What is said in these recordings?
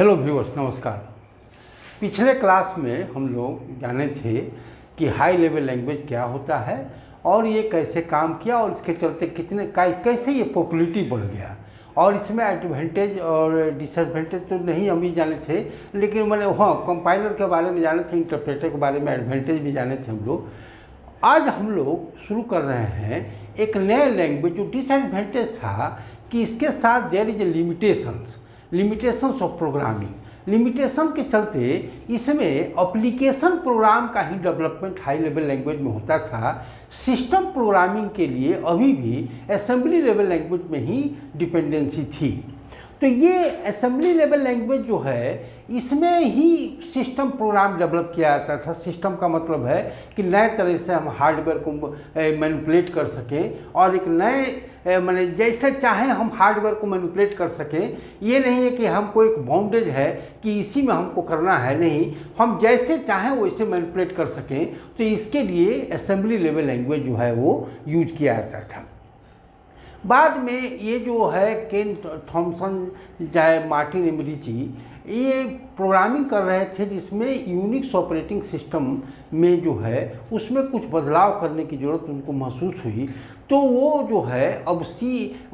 Hello viewers, नमस्कार। पिछले class में हम लोग जाने थे कि हाई लेवल लैंग्वेज क्या होता है और ये कैसे काम किया और इसके चलते कैसे ये पॉपुलरिटी बढ़ गया और इसमें एडवांटेज और डिसएडवांटेज तो नहीं हम ही जाने थे, लेकिन मैंने कंपाइलर के बारे में जाने थे, इंटरप्रेटर के बारे में एडवांटेज भी जाने थे हम लोग। आज हम लोग शुरू कर रहे हैं एक नया लैंग्वेज। जो डिसएडवांटेज था कि इसके साथ there is a limitations of programming. Limitation के चलते इसमें एप्लीकेशन प्रोग्राम का ही डेवलपमेंट हाई लेवल लैंग्वेज में होता था। सिस्टम प्रोग्रामिंग के लिए अभी भी असेंबली लेवल लैंग्वेज में ही डिपेंडेंसी थी। तो ये असेंबली लेवल लैंग्वेज जो है इसमें ही सिस्टम प्रोग्राम डेवलप किया जाता था। सिस्टम का मतलब है कि नए तरह से हम हार्डवेयर को मैनिपुलेट कर सकें और एक नए माने जैसे चाहें हम हार्डवेयर को मैनिपुलेट कर सकें। ये नहीं है कि हमको एक बाउंडेज है कि इसी में हमको करना है, नहीं, हम जैसे चाहें वैसे मैनिपुलेट कर सकें। तो इसके लिए असेंबली लेवल लैंग्वेज जो है वो यूज किया जाता था। बाद में ये जो है केन थॉमसन चाहे मार्टिन एमरिची ये प्रोग्रामिंग कर रहे थे जिसमें यूनिक्स ऑपरेटिंग सिस्टम में जो है उसमें कुछ बदलाव करने की ज़रूरत उनको महसूस हुई। तो वो जो है अब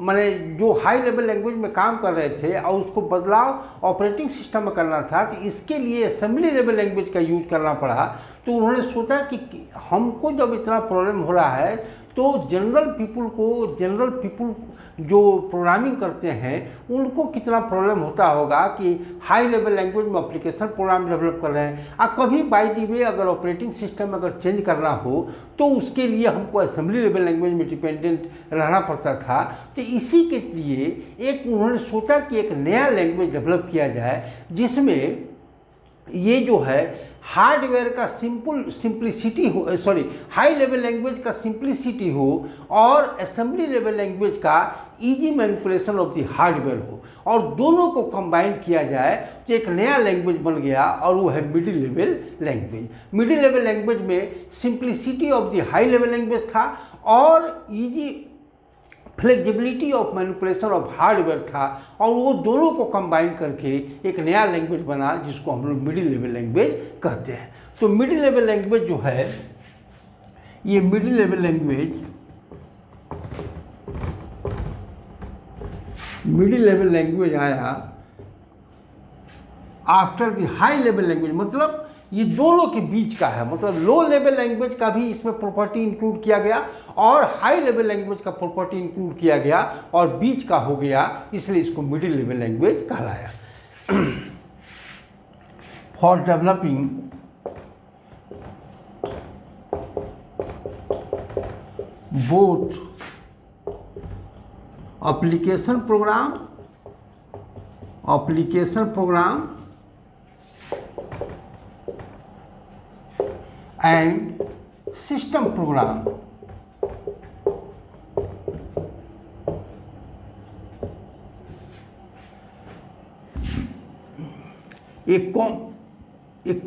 माने जो हाई लेवल लैंग्वेज में काम कर रहे थे और उसको बदलाव ऑपरेटिंग सिस्टम में करना था, तो इसके लिए असेंबली लेवल लैंग्वेज का यूज करना पड़ा। तो उन्होंने सोचा कि हमको जब इतना प्रॉब्लम हो रहा है तो जनरल पीपुल जो प्रोग्रामिंग करते हैं उनको कितना प्रॉब्लम होता होगा कि हाई लेवल लैंग्वेज में एप्लीकेशन प्रोग्राम डेवलप कर रहे हैं। कभी बाय द वे अगर ऑपरेटिंग सिस्टम अगर चेंज करना हो तो उसके लिए हमको असेंबली लेवल लैंग्वेज में डिपेंडेंट रहना पड़ता था। तो इसी के लिए एक उन्होंने सोचा कि एक नया लैंग्वेज डेवलप किया जाए जिसमें ये जो है हार्डवेयर का सिंप्लिसिटी हो, हाई लेवल लैंग्वेज का सिंप्लिसिटी हो और असेंबली लेवल लैंग्वेज का easy manipulation of the hardware हो और दोनों को कंबाइन किया जाए तो एक नया लैंग्वेज बन गया और वो है middle level language. Middle level language में simplicity of the high level language था और easy flexibility of manipulation of hardware था और वो दोनों को कंबाइन करके एक नया लैंग्वेज बना जिसको हम लोग मिडिल लेवल लैंग्वेज कहते हैं। तो मिडिल लेवल लैंग्वेज जो है ये मिडिल लेवल लैंग्वेज आया after the high level language. मतलब ये दोनों के बीच का है, मतलब लो लेवल लैंग्वेज का भी इसमें प्रॉपर्टी इंक्लूड किया गया और हाई लेवल लैंग्वेज का प्रॉपर्टी इंक्लूड किया गया और बीच का हो गया, इसलिए इसको मिडिल लेवल लैंग्वेज कहलाया। For developing both application program and system program, a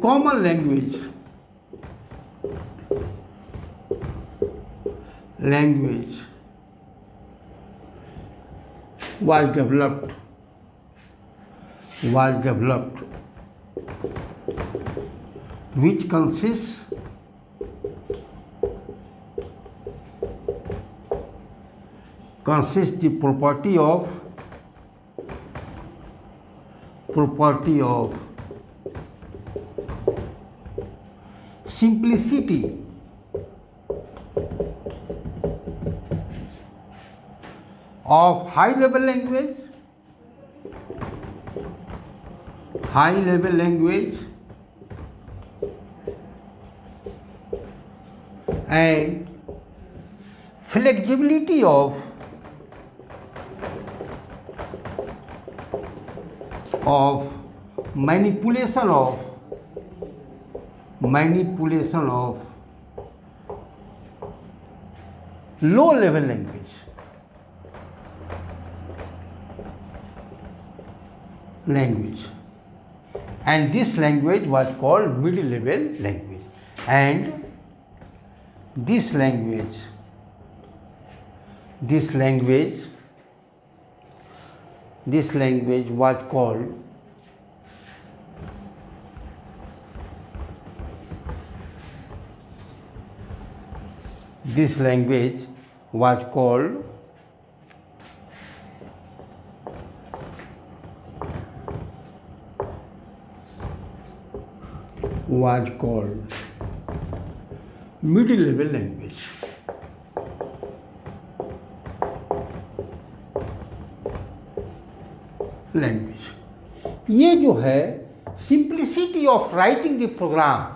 common language was developed which consists the property of simplicity of high level language and flexibility of manipulation of low level language and this language was called middle level language and this language was called this language was called middle level language. ये जो है simplicity of writing the program,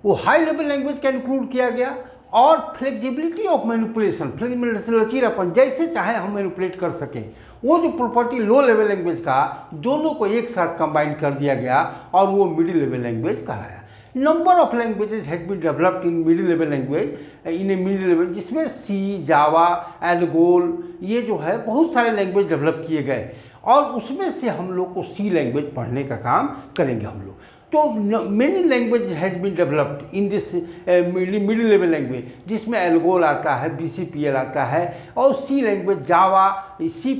वो high level language का include किया गया, और flexibility of manipulation, लचीलापन, जैसे चाहे हम मैनिपुलेट कर सकें, वो जो प्रॉपर्टी लो लेवल लैंग्वेज का, दोनों को एक साथ कंबाइन कर दिया गया और वो मिडिल लेवल लैंग्वेज कहलाया। Number of languages has been developed in middle level language, in a middle level, जिसमें सी, जावा, एल्गोल, ये जो है बहुत सारे लैंग्वेज डेवलप किए गए, और उसमें से हम लोग को सी लैंग्वेज पढ़ने का काम करेंगे हम लोग। तो many language has been developed in this middle level language, जिसमें एल्गोल आता है, BCPL आता है, और सी लैंग्वेज, जावा, C++,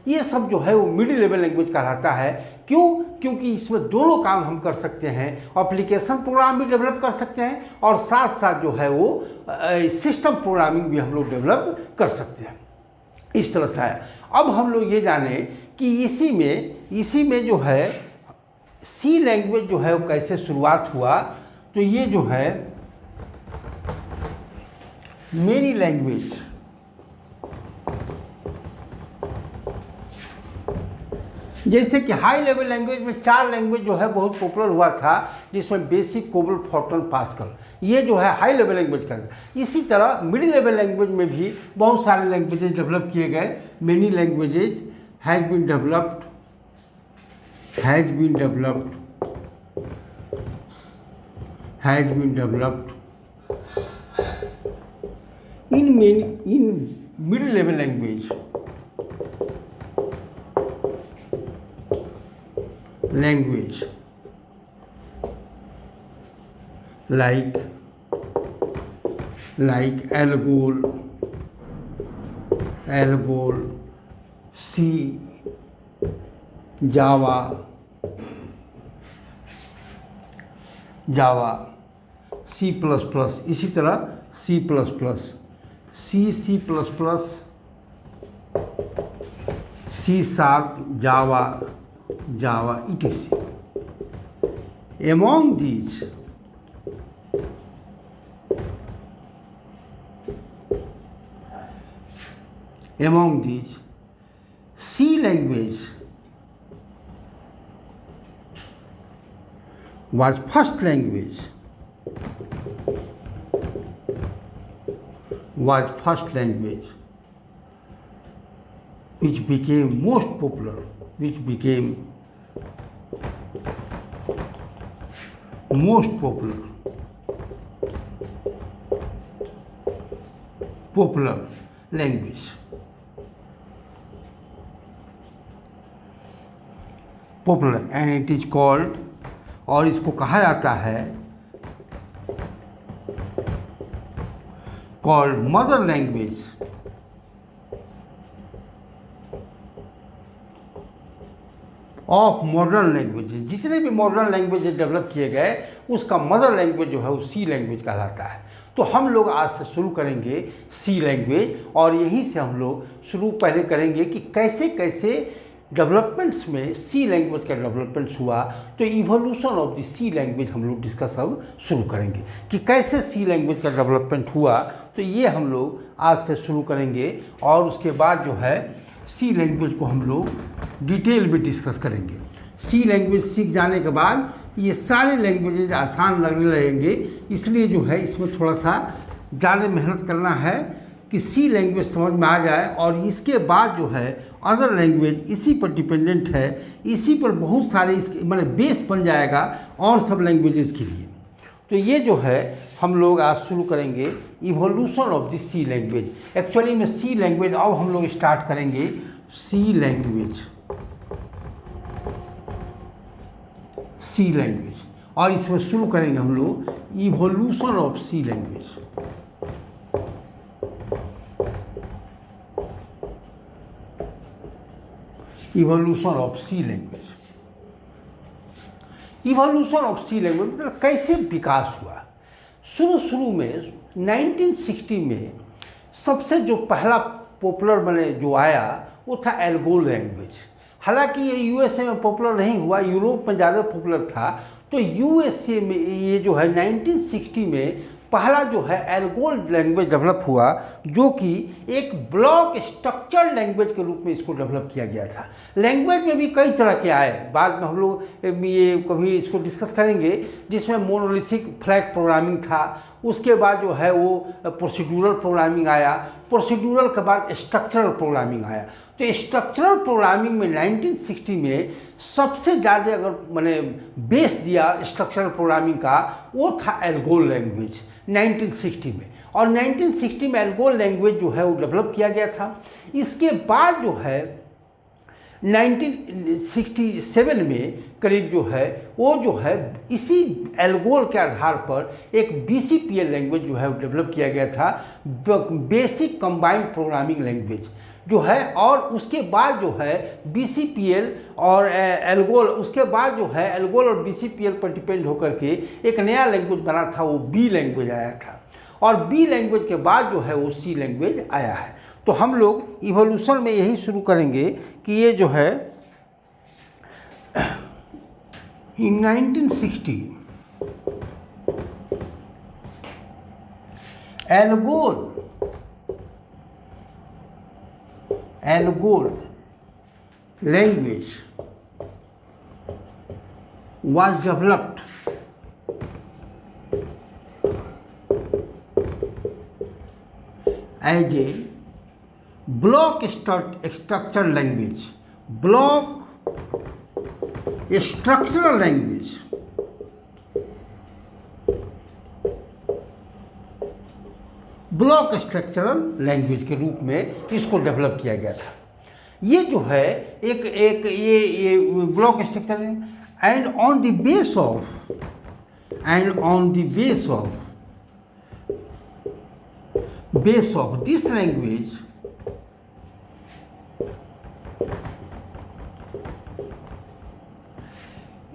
ये सब जो है वो मिडिल लेवल लैंग्वेज कहलाता है। क्यों? क्योंकि इसमें दोनों काम हम कर सकते हैं, एप्लीकेशन प्रोग्राम भी डेवलप कर सकते हैं, और साथ साथ जो है वो सिस्टम प्रोग्रामिंग भी हम लोग डेवलप कर सकते हैं। इस तरह से है। अब हम लोग ये जाने कि इसी में जो है सी लैंग्वेज जो है वो कैसे शुरुआत हुआ। तो ये जो है मेनी लैंग्वेज, जैसे कि हाई लेवल लैंग्वेज में 4 लैंग्वेज जो है बहुत पॉपुलर हुआ था, जिसमें बेसिक, कोबल, फोर्ट्रन, पास्कल, ये जो है हाई लेवल लैंग्वेज का। इसी तरह मिडिल लेवल लैंग्वेज में भी बहुत सारे लैंग्वेजेज डेवलप किए गए। Many languages has been developed in middle level language like Algol, C, Java, C++, इसी तरह C++, C#, Java, etc. Among these, C language was first language which became most popular, language. Popular, and it is called, और इसको कहा जाता है called mother language of modern languages. जितने भी modern languages develop किए गए, उसका मदर लैंग्वेज जो है वो सी लैंग्वेज कहलाता है। तो हम लोग आज से शुरू करेंगे सी लैंग्वेज, और यहीं से हम लोग शुरू पहले करेंगे कि कैसे कैसे डेवलपमेंट्स में सी लैंग्वेज का डेवलपमेंट्स हुआ। तो evolution of the C language हम लोग डिस्कस अब शुरू करेंगे कि कैसे सी लैंग्वेज का डेवलपमेंट हुआ। तो ये हम लोग आज से शुरू करेंगे, और उसके बाद जो है सी लैंग्वेज को हम लोग डिटेल में डिस्कस करेंगे। सी लैंग्वेज सीख जाने के बाद ये सारे लैंग्वेजेज आसान लगने लगेंगे, इसलिए जो है इसमें थोड़ा सा ज़्यादा मेहनत करना है कि सी लैंग्वेज समझ में आ जाए। और इसके बाद जो है अदर लैंग्वेज इसी पर डिपेंडेंट है, इसी पर बहुत सारे इसके मतलब बेस बन जाएगा और सब लैंग्वेजेस के लिए। तो ये जो है हम लोग आज शुरू करेंगे evolution of the C language. Actually में सी लैंग्वेज अब हम लोग स्टार्ट करेंगे सी लैंग्वेज, और इसमें शुरू करेंगे हम लोग evolution of C language. Evolution of C language मतलब कैसे विकास हुआ। शुरू में 1960 में सबसे जो पहला पॉपुलर बने जो आया वो था एल्गोल लैंग्वेज। हालांकि ये यूएसए में पॉपुलर नहीं हुआ, यूरोप में ज़्यादा पॉपुलर था। तो यूएसए में ये जो है 1960 में पहला जो है एल्गोल लैंग्वेज डेवलप हुआ, जो कि एक ब्लॉक स्ट्रक्चर्ड लैंग्वेज के रूप में इसको डेवलप किया गया था। लैंग्वेज में भी कई तरह के आए, बाद में हम लोग ये कभी इसको डिस्कस करेंगे, जिसमें मोनोलिथिक फ्लैग प्रोग्रामिंग था, उसके बाद जो है वो प्रोसीड्यूरल प्रोग्रामिंग आया, प्रोसीड्यूरल के बाद स्ट्रक्चरल प्रोग्रामिंग आया। तो स्ट्रक्चरल प्रोग्रामिंग में 1960 में सबसे ज़्यादा अगर मैंने बेस दिया स्ट्रक्चरल प्रोग्रामिंग का, वो था एल्गोल लैंग्वेज 1960 में। और 1960 में एल्गोल लैंग्वेज जो है वो डेवलप किया गया था। इसके बाद जो है 1967 में करीब जो है वो जो है इसी एल्गोल के आधार पर एक BCPL लैंग्वेज जो है वो डेवलप किया गया था, बेसिक कंबाइंड प्रोग्रामिंग लैंग्वेज जो है। और उसके बाद जो है BCPL और एल्गोल, उसके बाद जो है एल्गोल और BCPL पर डिपेंड होकर के एक नया लैंग्वेज बना था, वो B लैंग्वेज आया था। और B लैंग्वेज के बाद जो है वो C लैंग्वेज आया है। तो हम लोग इवोल्यूशन में यही शुरू करेंगे कि ये जो है in 1960 ALGOL language was developed as a block structured language, block structural language, block structural language के रूप में इसको डेवलप किया गया था। ये जो है एक ये block structure and on the base of this language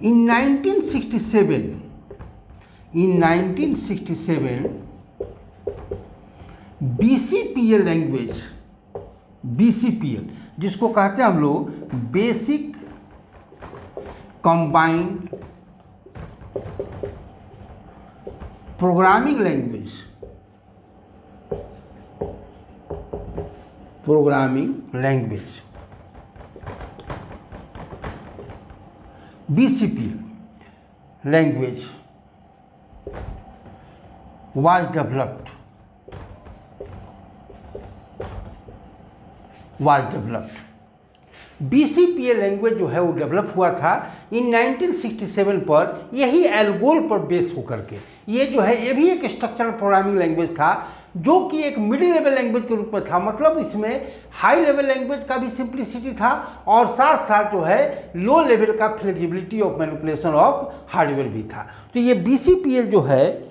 in 1967 BCPL language, BCPL जिसको कहते हैं हम लोग basic combined programming language BCPL language was developed BCPL language जो है वो डेवलप हुआ था इन 1967 पर, यही एल्गोल पर बेस होकर के। ये जो है ये भी एक स्ट्रक्चरल प्रोग्रामिंग लैंग्वेज था, जो कि एक मिडिल लेवल लैंग्वेज के रूप में था। मतलब इसमें हाई लेवल लैंग्वेज का भी सिंप्लिसिटी था और साथ साथ जो है लो लेवल का flexibility of manipulation of hardware भी था। तो ये BCPL जो है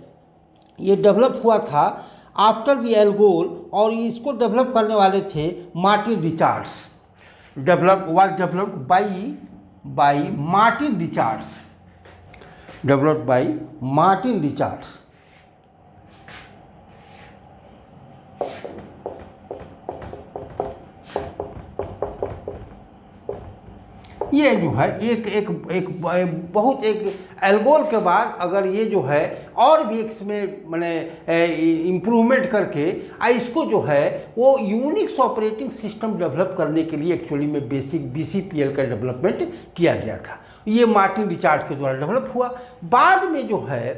ये डेवलप हुआ था आफ्टर द एल्गोल, और इसको डेवलप करने वाले थे Martin Richards. was developed by Martin Richards। ये जो है एक बहुत एक एल्गोल के बाद अगर ये जो है और भी इसमें मैंने इम्प्रूवमेंट करके इसको जो है वो यूनिक्स ऑपरेटिंग सिस्टम डेवलप करने के लिए एक्चुअली में बेसिक BCPL का डेवलपमेंट किया गया था। ये मार्टिन रिचार्ड के द्वारा डेवलप हुआ। बाद में जो है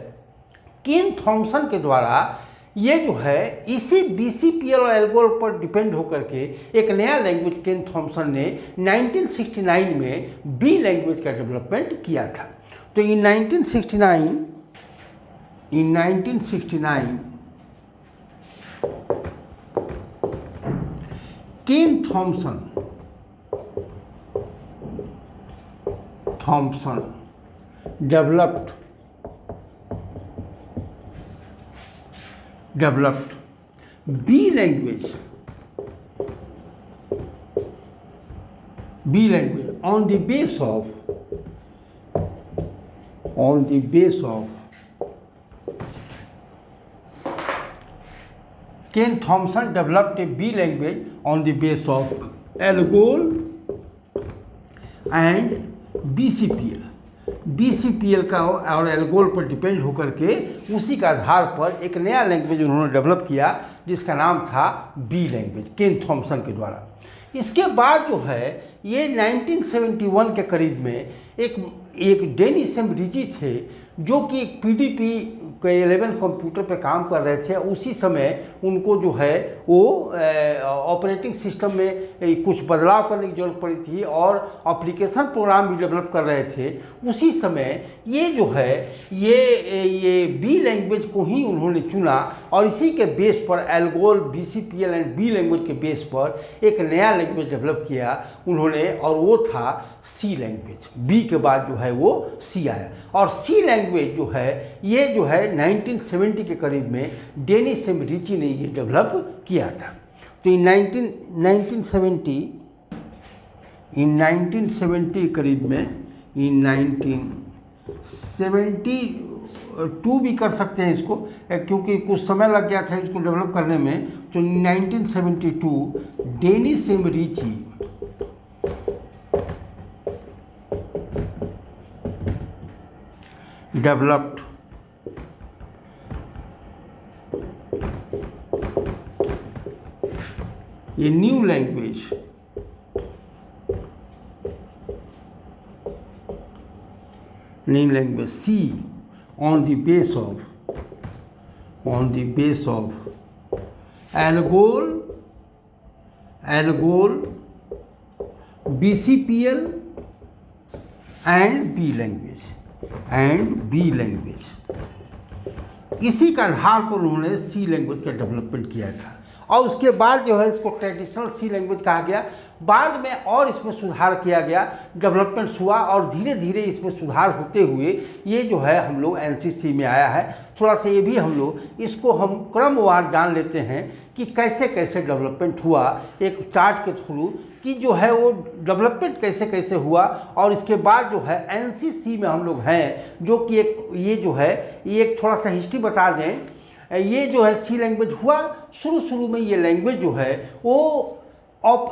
केन थॉमसन के द्वारा ये जो है इसी BCPL और एल्गोल पर डिपेंड होकर के एक नया लैंग्वेज केन थॉमसन ने 1969 में B लैंग्वेज का डेवलपमेंट किया था। तो in 1969 Ken Thompson developed B language on the base of Ken Thompson developed a B language on the base of ALGOL and BCPL। BCPL का और एल्गोल पर डिपेंड होकर के उसी के आधार पर एक नया लैंग्वेज उन्होंने डेवलप किया जिसका नाम था बी लैंग्वेज, केन थॉमसन के द्वारा। इसके बाद जो है ये 1971 के करीब में एक डेनिस एमरिची थे जो कि एक PDP के 11 कंप्यूटर पे काम कर रहे थे। उसी समय उनको जो है वो ऑपरेटिंग सिस्टम में कुछ बदलाव करने की जरूरत पड़ी थी और एप्लीकेशन प्रोग्राम भी डेवलप कर रहे थे। उसी समय ये जो है ये बी लैंग्वेज को ही उन्होंने चुना और इसी के बेस पर ALGOL, BCPL and B language के बेस पर एक नया लैंग्वेज डेवलप किया उन्होंने और वो था सी लैंग्वेज। बी के बाद जो है वो सी आया और सी लैंग्वेज जो है ये जो है 1970 के करीब में डेनिस एमरिची ने ये डेवलप किया था। तो इन 1970 करीब में इन 1972 भी कर सकते हैं इसको, क्योंकि कुछ समय लग गया था इसको डेवलप करने में। तो 1972 Dennis एमरिची developed a new language C on the base of Algol, BCPL and B language इसी के आधार पर उन्होंने सी लैंग्वेज का डेवलपमेंट किया था और उसके बाद जो है इसको ट्रेडिशनल सी लैंग्वेज कहा गया। बाद में और इसमें सुधार किया गया, डेवलपमेंट हुआ और धीरे धीरे इसमें सुधार होते हुए ये जो है हम लोग NCC में आया है। थोड़ा सा ये भी हम लोग इसको हम क्रमवार जान लेते हैं कि कैसे कैसे डेवलपमेंट हुआ एक चार्ट के थ्रू कि जो है वो डेवलपमेंट कैसे कैसे हुआ। और इसके बाद जो है NCC में हम लोग हैं जो कि ये जो है ये एक थोड़ा सा हिस्ट्री बता दें। ये जो है सी लैंग्वेज हुआ शुरू में ये लैंग्वेज जो है वो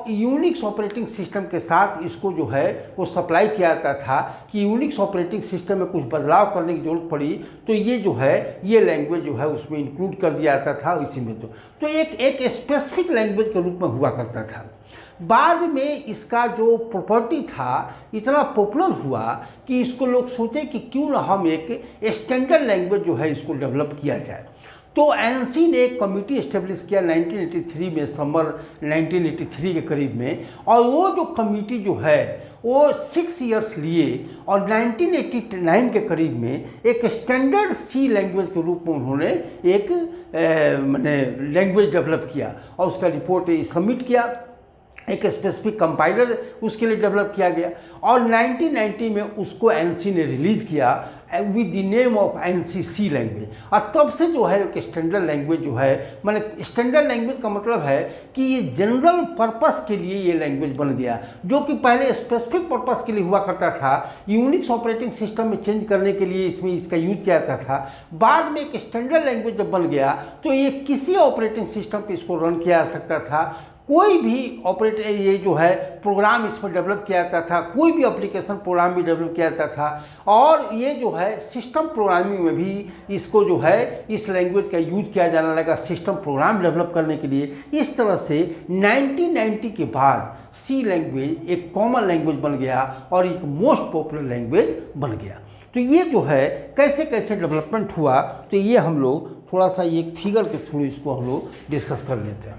यूनिक्स ऑपरेटिंग सिस्टम के साथ इसको जो है वो सप्लाई किया जाता था कि यूनिक्स ऑपरेटिंग सिस्टम में कुछ बदलाव करने की ज़रूरत पड़ी तो ये जो है ये लैंग्वेज जो है उसमें इंक्लूड कर दिया जाता था इसी में। तो एक स्पेसिफिक लैंग्वेज के रूप में हुआ करता था। बाद में इसका जो प्रॉपर्टी था इतना पॉपुलर हुआ कि इसको लोग सोचे कि क्यों ना हम एक स्टैंडर्ड लैंग्वेज जो है इसको डेवलप किया जाए। तो NC ने एक कमेटी इस्टेब्लिश किया 1983 में, समर 1983 के करीब में। और वो जो कमेटी जो है वो 6 इयर्स लिए और 1989 के करीब में एक स्टैंडर्ड सी लैंग्वेज के रूप में उन्होंने एक लैंग्वेज डेवलप किया और उसका रिपोर्ट सबमिट किया। एक स्पेसिफिक कंपाइलर उसके लिए डेवलप किया गया और 1990 में उसको NC ने रिलीज़ किया with the name of NCC language. और तब से जो है एक स्टैंडर्ड लैंग्वेज जो है स्टैंडर्ड लैंग्वेज का मतलब है कि ये जनरल पर्पस के लिए ये लैंग्वेज बन गया, जो कि पहले स्पेसिफिक पर्पस के लिए हुआ करता था। यूनिक्स ऑपरेटिंग सिस्टम में चेंज करने के लिए इसमें इसका यूज किया जाता था। बाद में एक स्टैंडर्ड लैंग्वेज जब बन गया तो ये किसी ऑपरेटिंग सिस्टम पर इसको रन किया जा सकता था। कोई भी ये जो है प्रोग्राम इस पर डेवलप किया जाता था, कोई भी एप्लीकेशन प्रोग्राम भी डेवलप किया जाता था। और ये जो है सिस्टम प्रोग्रामिंग में भी इसको जो है इस लैंग्वेज का यूज किया जाने लगा सिस्टम प्रोग्राम डेवलप करने के लिए। इस तरह से 1990 के बाद सी लैंग्वेज एक कॉमन लैंग्वेज बन गया और एक मोस्ट पॉपुलर लैंग्वेज बन गया। तो ये जो है कैसे कैसे डेवलपमेंट हुआ तो ये हम लोग थोड़ा सा एक फिगर के थ्रू इसको हम लोग डिस्कस कर लेते हैं।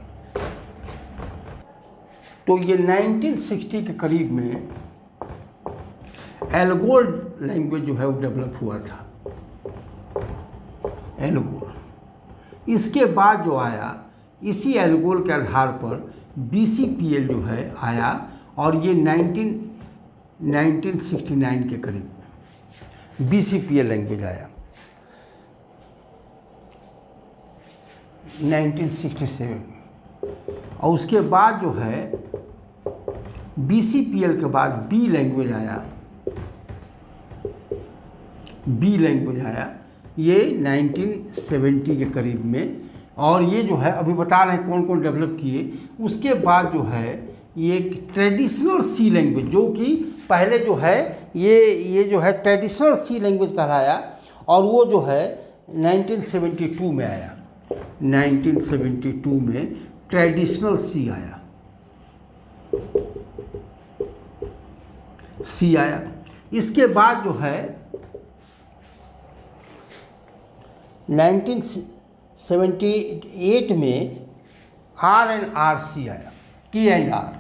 तो ये 1960 के करीब में एल्गोल लैंग्वेज जो है वो डेवलप हुआ था, एल्गोल। इसके बाद जो आया इसी एल्गोल के आधार पर BCPL जो है आया और ये 1969 के करीब BCPL लैंग्वेज आया। 1967 और उसके बाद जो है BCPL के बाद B लैंग्वेज आया, ये 1970 के करीब में। और ये जो है अभी बता रहे हैं कौन कौन डेवलप किए। उसके बाद जो है ये ट्रेडिशनल सी लैंग्वेज, जो कि पहले जो है ये जो है ट्रेडिशनल सी लैंग्वेज कहलाया, और वो जो है 1972 में आया। 1972 में ट्रेडिशनल सी आया, सी आया। इसके बाद जो है 1978 में RC आया, K&R।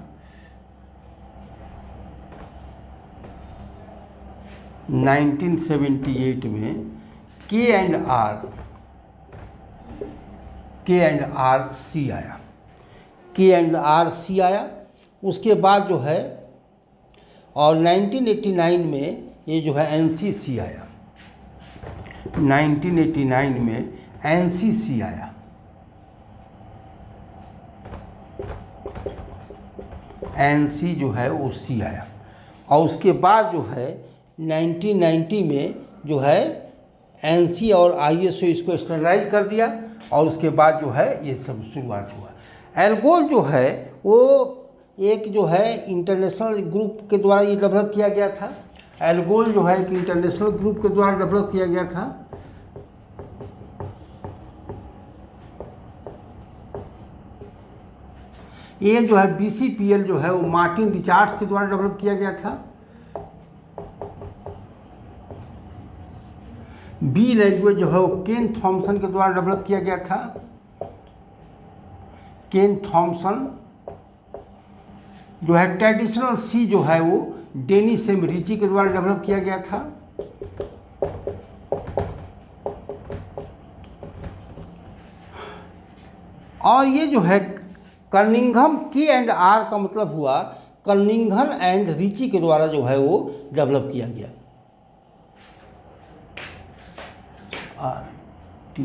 1978 में K&R आया, K&R आया। उसके बाद जो है और 1989 में ये जो है NCC आया। 1989 में NCC आया, NC जो है वो C आया। और उसके बाद जो है 1990 में जो है NC और ISO इसको स्टैंडर्डाइज कर दिया, और उसके बाद जो है ये सब शुरुआत हुआ। एल्गोल जो है वो एक जो है इंटरनेशनल ग्रुप के द्वारा ये डेवलप किया गया था। एल्गोल जो है एक इंटरनेशनल ग्रुप के द्वारा डेवलप किया गया था। ये जो है BCPL जो है वो मार्टिन रिचार्ड्स के द्वारा डेवलप किया गया था। बी लैंग्वेज जो है वो केन थॉमसन के द्वारा डेवलप किया गया था। केन थॉमसन जो है ट्रेडिशनल सी जो है वो डेनिस रिची के द्वारा डेवलप किया गया था। और ये जो है कर्निंघम K&R का मतलब हुआ कर्निंघम एंड रिची के द्वारा जो है वो डेवलप किया गया। RT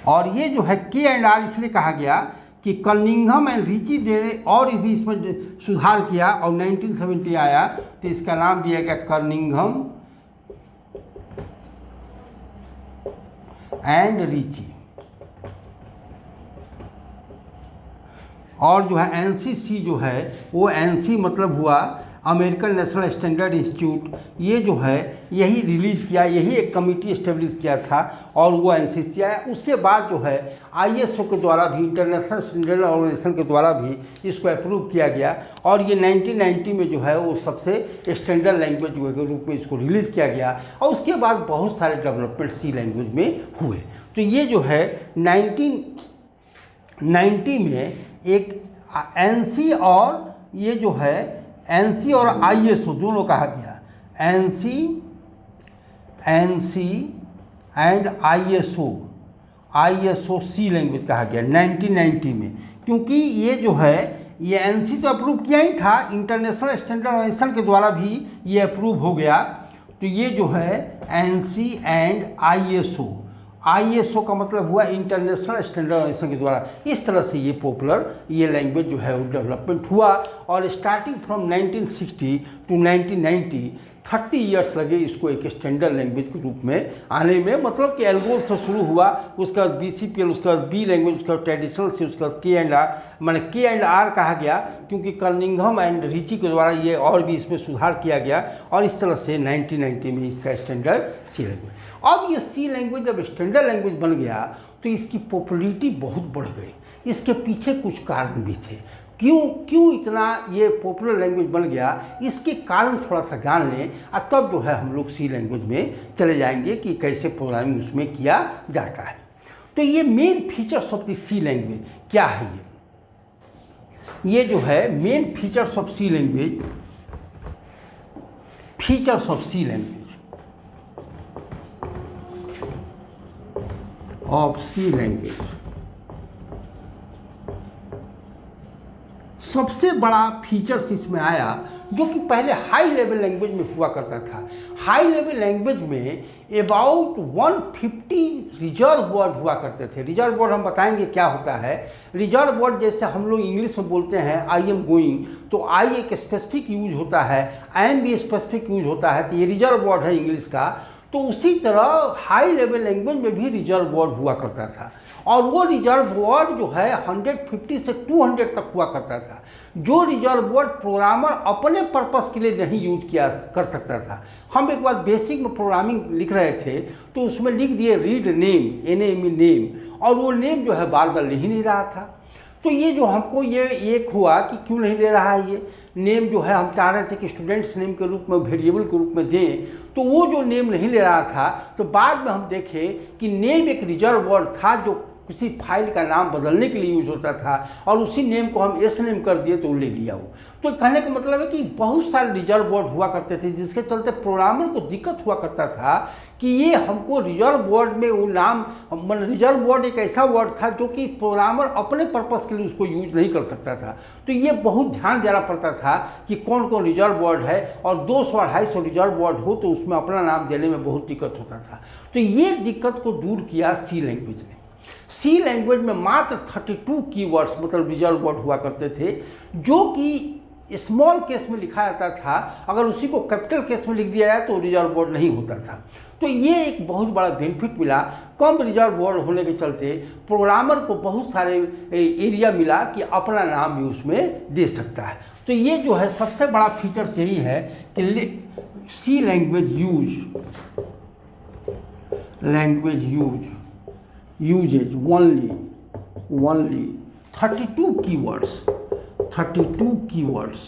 और ये जो है K&R इसलिए कहा गया कि कर्निंघम एंड रिची ने और भी इसमें सुधार किया, और 1970 आया तो इसका नाम दिया गया कर्निंघम एंड रिची। और जो है NCC जो है वो NC मतलब हुआ अमेरिकन नेशनल स्टैंडर्ड इंस्टीट्यूट। ये जो है यही रिलीज किया, यही एक कमिटी इस्टेब्लिश किया था, और वो NCC आया। उसके बाद जो है ISO के द्वारा भी, इंटरनेशनल स्टैंडर्ड ऑर्गेनाइजेशन के द्वारा भी इसको अप्रूव किया गया, और ये 1990 में जो है वो सबसे स्टैंडर्ड लैंग्वेज के रूप में इसको रिलीज़ किया गया। और उसके बाद बहुत सारे डेवलपमेंट सी लैंग्वेज में हुए। तो ये जो है 1990 में एक NC और ये जो है NC और ISO दोनों कहा गया, NC and ISO C language कहा गया 1990 में। क्योंकि ये जो है ये NC तो अप्रूव किया ही था, इंटरनेशनल स्टैंडर्ड ऑर्गेनाइजेशन के द्वारा भी ये अप्रूव हो गया। तो ये जो है NC एंड ISO का मतलब हुआ इंटरनेशनल स्टैंडर्ड ऑर्गेनाइजेशन के द्वारा। इस तरह से ये पॉपुलर ये लैंग्वेज जो है वो डेवलपमेंट हुआ। और स्टार्टिंग फ्रॉम 1960 टू 1990 30 ईयर्स लगे इसको एक स्टैंडर्ड लैंग्वेज के रूप में आने में। मतलब कि एल्गोल से शुरू हुआ, उसका बाद BCPL, उसका बाद बी लैंग्वेज, उसका ट्रेडिशनल से, उसका K&R, माने K&R कहा गया क्योंकि कर्निंघम एंड रिची के द्वारा ये और भी इसमें सुधार किया गया। और इस तरह से 1990 में इसका स्टैंडर्ड सी लैंग्वेज। अब ये सी लैंग्वेज जब स्टैंडर्ड लैंग्वेज बन गया तो इसकी पॉपुलैरिटी बहुत बढ़ गई। इसके पीछे कुछ कारण भी थे। क्यों इतना ये पॉपुलर लैंग्वेज बन गया, इसके कारण थोड़ा सा जान लें, और तब जो है हम लोग सी लैंग्वेज में चले जाएंगे कि कैसे प्रोग्रामिंग उसमें किया जाता है। तो ये main features of the C language क्या है? ये जो है main features of C language, features of C language सबसे बड़ा फीचर्स इसमें आया जो कि पहले हाई लेवल लैंग्वेज में हुआ करता था। हाई लेवल लैंग्वेज में अबाउट 150 रिजर्व वर्ड हुआ करते थे। रिजर्व वर्ड हम बताएंगे क्या होता है। रिजर्व वर्ड जैसे हम लोग इंग्लिश में बोलते हैं आई एम गोइंग, तो आई एक स्पेसिफिक यूज होता है, आई एम भी स्पेसिफिक यूज होता है। तो ये रिजर्व वर्ड है इंग्लिश का। तो उसी तरह हाई लेवल लैंग्वेज में भी रिजर्व वर्ड हुआ करता था, और वो रिजर्व वर्ड जो है 150 से 200 तक हुआ करता था। जो रिजर्व वर्ड प्रोग्रामर अपने पर्पस के लिए नहीं यूज किया कर सकता था। हम एक बार बेसिक में प्रोग्रामिंग लिख रहे थे तो उसमें लिख दिए रीड नेम, NAME नेम, और वो नेम जो है बार बार ले ही नहीं रहा था। तो ये जो हमको ये एक हुआ कि क्यों नहीं ले रहा है, ये नेम जो है हम चाह रहे थे कि स्टूडेंट्स नेम के रूप में, वेरिएबल के रूप में दें, तो वो जो नेम नहीं ले रहा था। तो बाद में हम देखें कि नेम एक रिजर्व वर्ड था जो किसी फाइल का नाम बदलने के लिए यूज होता था, और उसी नेम को हम एस नेम कर दिए तो ले लिया वो। तो कहने का मतलब है कि बहुत सारे रिजर्व वर्ड हुआ करते थे, जिसके चलते प्रोग्रामर को दिक्कत हुआ करता था कि ये हमको रिजर्व वर्ड में वो नाम, रिजर्व वर्ड एक ऐसा वर्ड था जो कि प्रोग्रामर अपने पर्पस के लिए उसको यूज नहीं कर सकता था। तो ये बहुत ध्यान देना पड़ता था कि कौन कौन रिजर्व वर्ड है, और 200-250 रिजर्व वर्ड हो तो उसमें अपना नाम देने में बहुत दिक्कत होता था। तो ये दिक्कत को दूर किया सी लैंग्वेज ने। सी लैंग्वेज में मात्र 32 कीवर्ड्स मतलब रिजर्व वर्ड हुआ करते थे, जो कि स्मॉल केस में लिखा जाता था। अगर उसी को कैपिटल केस में लिख दिया जाए तो रिजर्व वर्ड नहीं होता था। तो ये एक बहुत बड़ा बेनिफिट मिला। कम रिजर्व वर्ड होने के चलते प्रोग्रामर को बहुत सारे एरिया मिला कि अपना नाम भी उसमें दे सकता है। तो ये जो है सबसे बड़ा फीचर्स यही है कि C language usage only 32 keywords.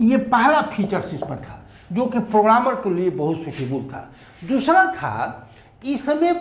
ये पहला फीचर्स इसमें था जो कि प्रोग्रामर के लिए बहुत सूटेबल था। दूसरा था कि इस समय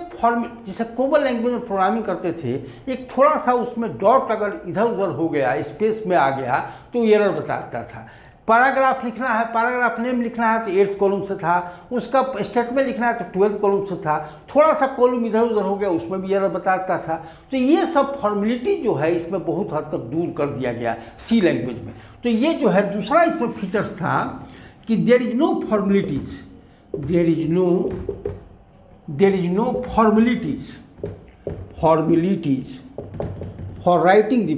जैसे कोबल लैंग्वेज में प्रोग्रामिंग करते थे, एक थोड़ा सा उसमें डॉट अगर इधर उधर हो गया, स्पेस में आ गया तो एरर बताता था। पैराग्राफ लिखना है, पैराग्राफ नेम लिखना है तो 8th कॉलम से था, उसका स्टेटमेंट लिखना है तो 12th कॉलम से था, थोड़ा सा कॉलम इधर उधर हो गया उसमें भी एरर बताता था। तो ये सब फॉर्मेलिटी जो है इसमें बहुत हद तक दूर कर दिया गया सी लैंग्वेज में। तो ये जो है दूसरा इसमें फीचर्स था कि there is no formalities for writing the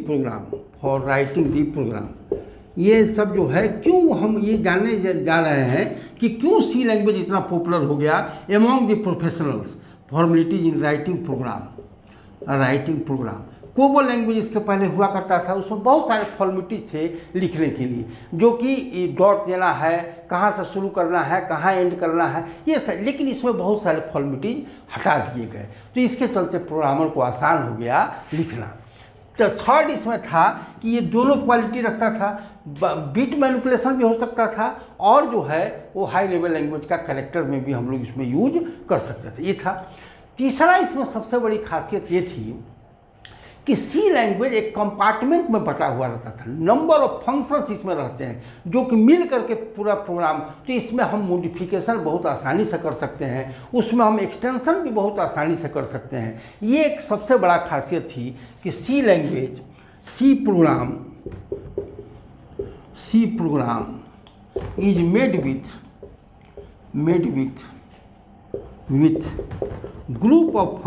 program. ये सब जो है क्यों हम ये जानने जा रहे हैं कि क्यों सी लैंग्वेज इतना पॉपुलर हो गया among the professionals, formalities in writing program. COBOL language इसके पहले हुआ करता था, उसमें बहुत सारे फॉर्मेलिटीज थे लिखने के लिए, जो कि डॉट देना है, कहाँ से शुरू करना है, कहाँ एंड करना है, ये सब। लेकिन इसमें बहुत सारे फॉर्मेलिटीज हटा दिए गए, तो इसके चलते प्रोग्रामर को आसान हो गया लिखना। तो थर्ड इसमें था कि ये दोनों क्वालिटी रखता था, बिट मैनिपुलेशन भी हो सकता था, और जो है वो हाई लेवल लैंग्वेज का कैरेक्टर में भी हम लोग इसमें यूज कर सकते थे। ये था। तीसरा इसमें सबसे बड़ी खासियत ये थी कि सी लैंग्वेज एक कंपार्टमेंट में बटा हुआ रहता था। नंबर ऑफ फंक्शंस इसमें रहते हैं जो कि मिल करके पूरा प्रोग्राम, तो इसमें हम मॉडिफिकेशन बहुत आसानी से कर सकते हैं, उसमें हम एक्सटेंशन भी बहुत आसानी से कर सकते हैं। ये एक सबसे बड़ा खासियत थी कि C language, C program is made with group of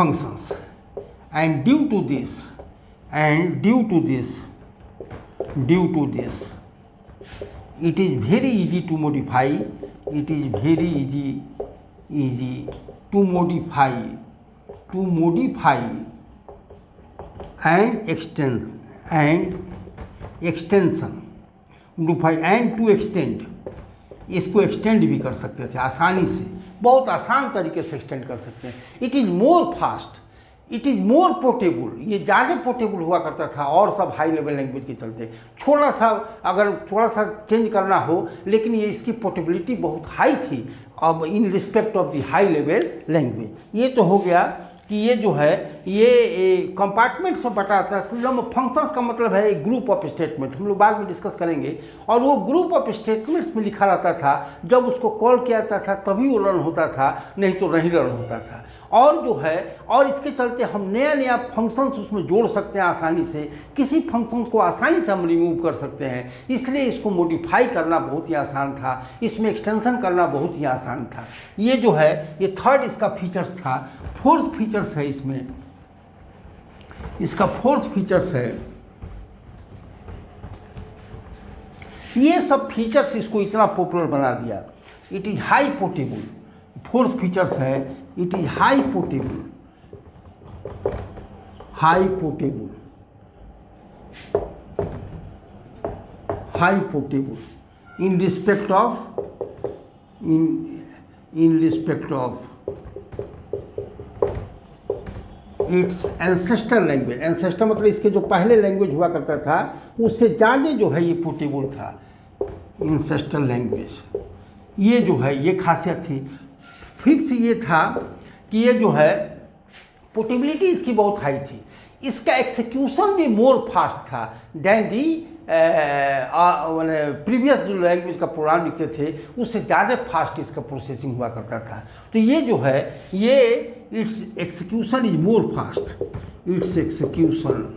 functions and due to this it is very easy to modify and to extend इसको एक्सटेंड भी कर सकते थे आसानी से, बहुत आसान तरीके से एक्सटेंड कर सकते हैं। It is more fast, it is more portable, ये ज़्यादा पोर्टेबल हुआ करता था और सब हाई लेवल लैंग्वेज के चलते। थोड़ा सा चेंज करना हो, लेकिन ये इसकी पोर्टेबिलिटी बहुत हाई थी अब इन respect of the high level language. ये तो हो गया कि ये जो है ये कंपार्टमेंट्स में बटा था। फंक्शंस का मतलब है एक ग्रुप ऑफ स्टेटमेंट, हम लोग बाद में डिस्कस करेंगे। और वो ग्रुप ऑफ स्टेटमेंट्स में लिखा रहता था, जब उसको कॉल किया जाता था तभी वो रन होता था, नहीं तो नहीं रन होता था। और जो है और इसके चलते हम नया फंक्शंस उसमें जोड़ सकते हैं आसानी से, किसी फंक्शंस को आसानी से हम रिमूव कर सकते हैं, इसलिए इसको मॉडिफाई करना बहुत ही आसान था, इसमें एक्सटेंशन करना बहुत ही आसान था। ये जो है ये थर्ड इसका फीचर्स था। फोर्थ फीचर्स है इसमें, इसका फोर्थ फीचर्स है ये सब फीचर्स इसको इतना पॉपुलर बना दिया। It is high portable, fourth features है it is high portable, high portable, high portable in respect of in respect of its ancestor language. Ancestor मतलब इसके जो पहले लैंग्वेज हुआ करता था उससे ज़्यादा जो है ये पोर्टेबल था। एंसेस्टर लैंग्वेज ये जो है ये खासियत थी। फिफ्थ ये था कि ये जो है पोर्टेबिलिटी इसकी बहुत हाई थी। इसका एक्सिक्यूशन भी मोर फास्ट था दैन दी प्रीवियस जो लैंग्वेज का प्रोग्राम लिखते थे उससे ज़्यादा फास्ट इसका प्रोसेसिंग हुआ करता था। तो ये जो है ये its execution is more fast, its execution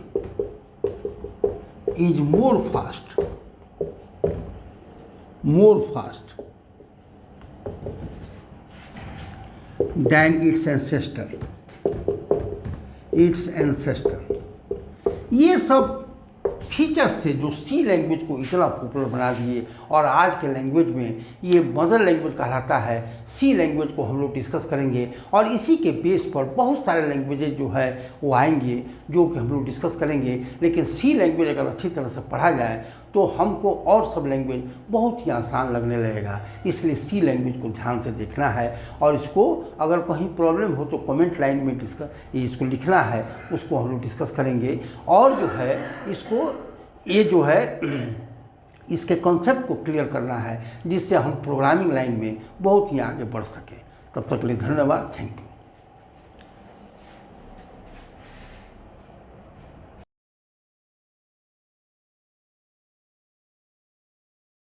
is more fast, more fast than its ancestor, its ancestor. ये सब फीचर्स थे जो सी लैंग्वेज को इतना पॉपुलर बना दिए और आज के लैंग्वेज में ये मदर लैंग्वेज कहलाता है। सी लैंग्वेज को हम लोग डिस्कस करेंगे और इसी के बेस पर बहुत सारे लैंग्वेजेज जो है वो आएंगे जो कि हम लोग डिस्कस करेंगे। लेकिन सी लैंग्वेज अगर अच्छी तरह से पढ़ा जाए तो हमको और सब लैंग्वेज बहुत ही आसान लगने लगेगा। इसलिए सी लैंग्वेज को ध्यान से देखना है और इसको अगर कहीं प्रॉब्लम हो तो कमेंट लाइन में इसको लिखना है, उसको हम लोग डिस्कस करेंगे। और जो है इसको ये जो है इसके कॉन्सेप्ट को क्लियर करना है जिससे हम प्रोग्रामिंग लाइन में बहुत ही आगे बढ़ सकें। तब तक के लिए धन्यवाद, थैंक यू।